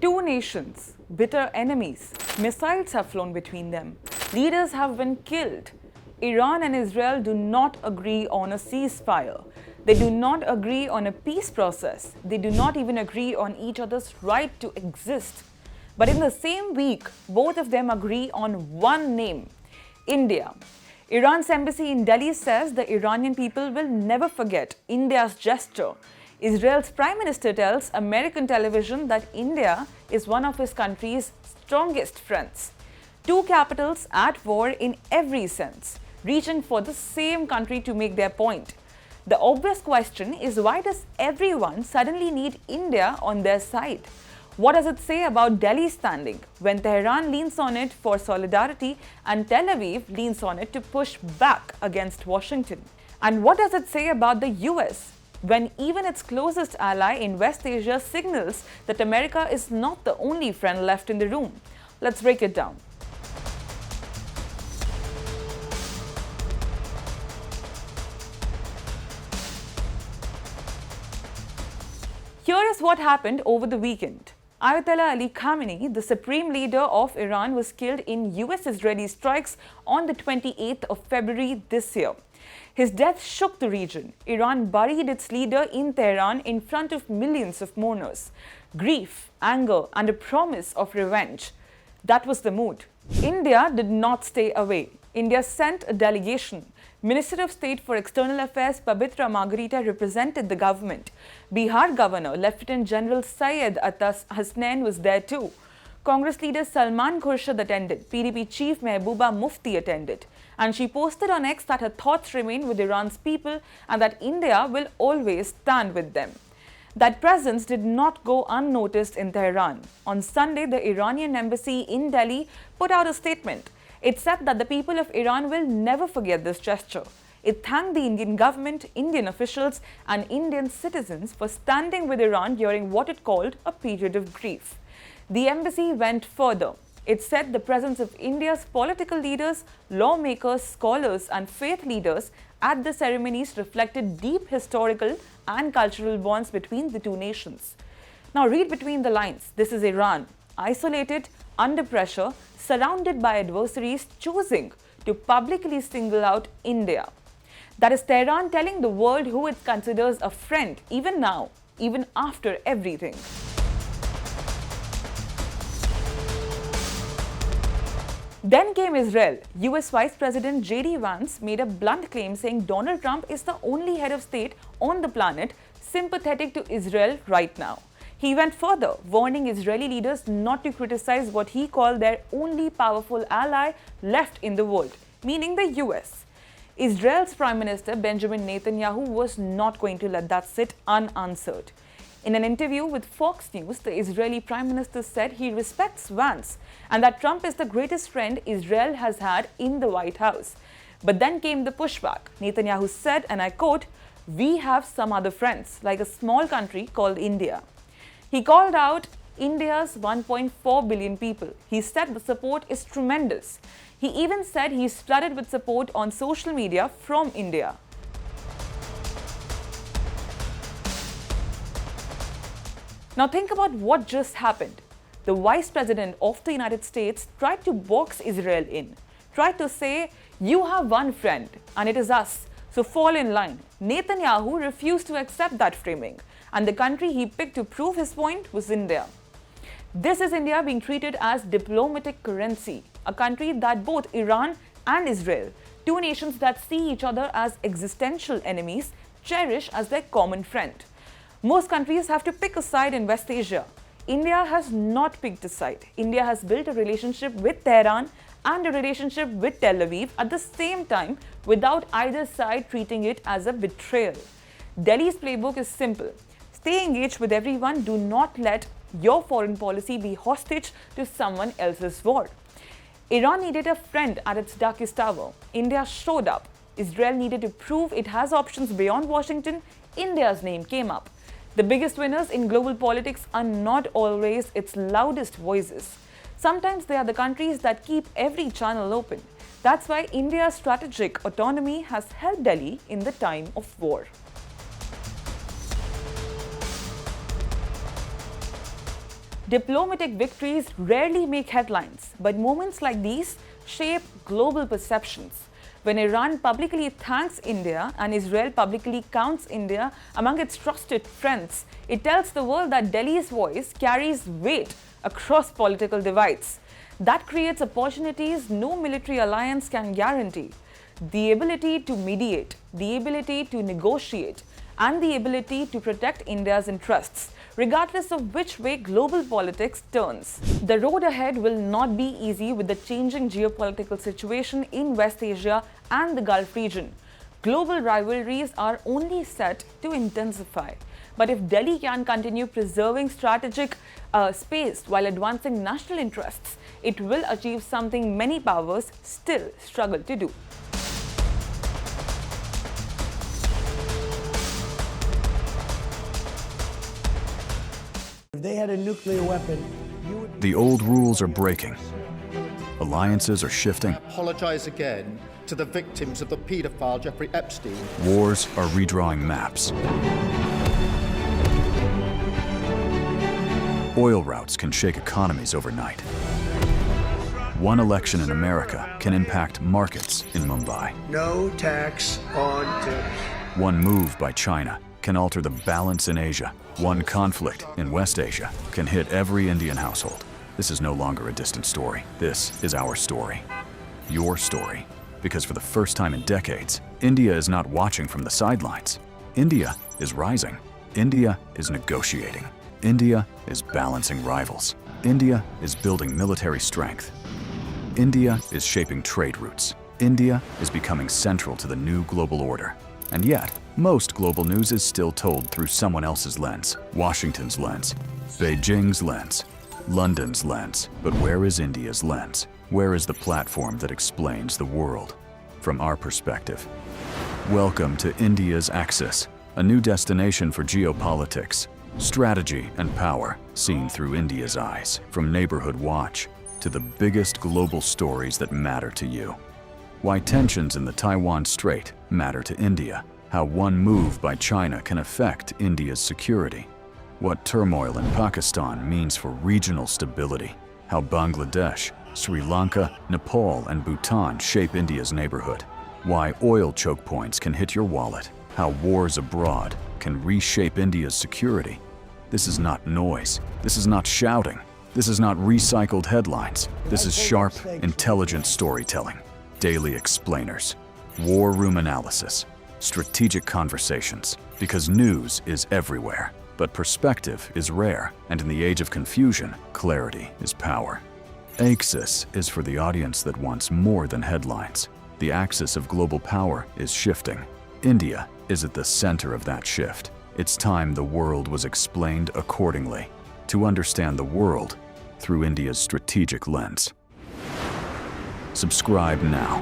Two nations, bitter enemies. Missiles have flown between them. Leaders have been killed. Iran and Israel do not agree on a ceasefire. They do not agree on a peace process. They do not even agree on each other's right to exist. But in the same week, both of them agree on one name, India. Iran's embassy in Delhi says the Iranian people will never forget India's gesture. Israel's prime minister tells American television that India is one of his country's strongest friends. Two capitals at war in every sense, reaching for the same country to make their point. The obvious question is, why does everyone suddenly need India on their side? What does it say about Delhi's standing when Tehran leans on it for solidarity and Tel Aviv leans on it to push back against Washington? And what does it say about the US when even its closest ally in West Asia signals that America is not the only friend left in the room? Let's break it down. Here is what happened over the weekend. Ayatollah Ali Khamenei, the supreme leader of Iran, was killed in US-Israeli strikes on the 28th of February this year. His death shook the region. Iran buried its leader in Tehran in front of millions of mourners. Grief, anger, and a promise of revenge. That was the mood. India did not stay away. India sent a delegation. Minister of State for External Affairs Pabitra Margarita represented the government. Bihar Governor Lieutenant General Syed Atas Hasnain was there too. Congress leader Salman Khurshid attended. PDP Chief Mehbooba Mufti attended. And she posted on X that her thoughts remain with Iran's people and that India will always stand with them. That presence did not go unnoticed in Tehran. On Sunday, the Iranian embassy in Delhi put out a statement. It said that the people of Iran will never forget this gesture. It thanked the Indian government, Indian officials, and Indian citizens for standing with Iran during what it called a period of grief. The embassy went further. It said the presence of India's political leaders, lawmakers, scholars, and faith leaders at the ceremonies reflected deep historical and cultural bonds between the two nations. Now, read between the lines. This is Iran, isolated, under pressure, surrounded by adversaries, choosing to publicly single out India. That is Tehran telling the world who it considers a friend, even now, even after everything. Then came Israel. US Vice President J.D. Vance made a blunt claim saying Donald Trump is the only head of state on the planet sympathetic to Israel right now. He went further, warning Israeli leaders not to criticize what he called their only powerful ally left in the world, meaning the US. Israel's Prime Minister Benjamin Netanyahu was not going to let that sit unanswered. In an interview with Fox News, the Israeli Prime Minister said he respects Vance and that Trump is the greatest friend Israel has had in the White House. But then came the pushback. Netanyahu said, and I quote, "We have some other friends, like a small country called India." He called out India's 1.4 billion people. He said the support is tremendous. He even said he's flooded with support on social media from India. Now think about what just happened. The Vice President of the United States tried to box Israel in, tried to say, "You have one friend and it is us, so fall in line." Netanyahu refused to accept that framing, and the country he picked to prove his point was India. This is India being treated as diplomatic currency, a country that both Iran and Israel, two nations that see each other as existential enemies, cherish as their common friend. Most countries have to pick a side in West Asia. India has not picked a side. India has built a relationship with Tehran and a relationship with Tel Aviv at the same time without either side treating it as a betrayal. Delhi's playbook is simple. Stay engaged with everyone. Do not let your foreign policy be hostage to someone else's war. Iran needed a friend at its darkest hour. India showed up. Israel needed to prove it has options beyond Washington. India's name came up. The biggest winners in global politics are not always its loudest voices. Sometimes they are the countries that keep every channel open. That's why India's strategic autonomy has helped Delhi in the time of war. Diplomatic victories rarely make headlines, but moments like these shape global perceptions. When Iran publicly thanks India and Israel publicly counts India among its trusted friends, it tells the world that Delhi's voice carries weight across political divides. That creates opportunities no military alliance can guarantee. The ability to mediate, the ability to negotiate, and the ability to protect India's interests, regardless of which way global politics turns. The road ahead will not be easy with the changing geopolitical situation in West Asia and the Gulf region. Global rivalries are only set to intensify. But if Delhi can continue preserving strategic space while advancing national interests, it will achieve something many powers still struggle to do. If they had a nuclear weapon, The old rules are breaking. Alliances are shifting. Apologize again to the victims of the paedophile Jeffrey Epstein. Wars are redrawing maps. Oil routes can shake economies overnight. One election in America can impact markets in Mumbai. no tax on tips. One move by China can alter the balance in Asia. One conflict in West Asia can hit every Indian household. This is no longer a distant story. This is our story. Your story. Because for the first time in decades, India is not watching from the sidelines. India is rising. India is negotiating. India is balancing rivals. India is building military strength. India is shaping trade routes. India is becoming central to the new global order. And yet, most global news is still told through someone else's lens. Washington's lens, Beijing's lens, London's lens. But where is India's lens? Where is the platform that explains the world from our perspective? Welcome to India's Axis, a new destination for geopolitics, strategy and power seen through India's eyes. From Neighborhood Watch to the biggest global stories that matter to you. Why tensions in the Taiwan Strait matter to India. How one move by China can affect India's security. What turmoil in Pakistan means for regional stability. How Bangladesh, Sri Lanka, Nepal, and Bhutan shape India's neighborhood. Why oil choke points can hit your wallet. How wars abroad can reshape India's security. This is not noise. This is not shouting. This is not recycled headlines. This is sharp, intelligent storytelling. Daily explainers, war room analysis, strategic conversations. Because news is everywhere, but perspective is rare, and in the age of confusion, clarity is power. Axis is for the audience that wants more than headlines. The axis of global power is shifting. India is at the center of that shift. It's time the world was explained accordingly, to understand the world through India's strategic lens. Subscribe now.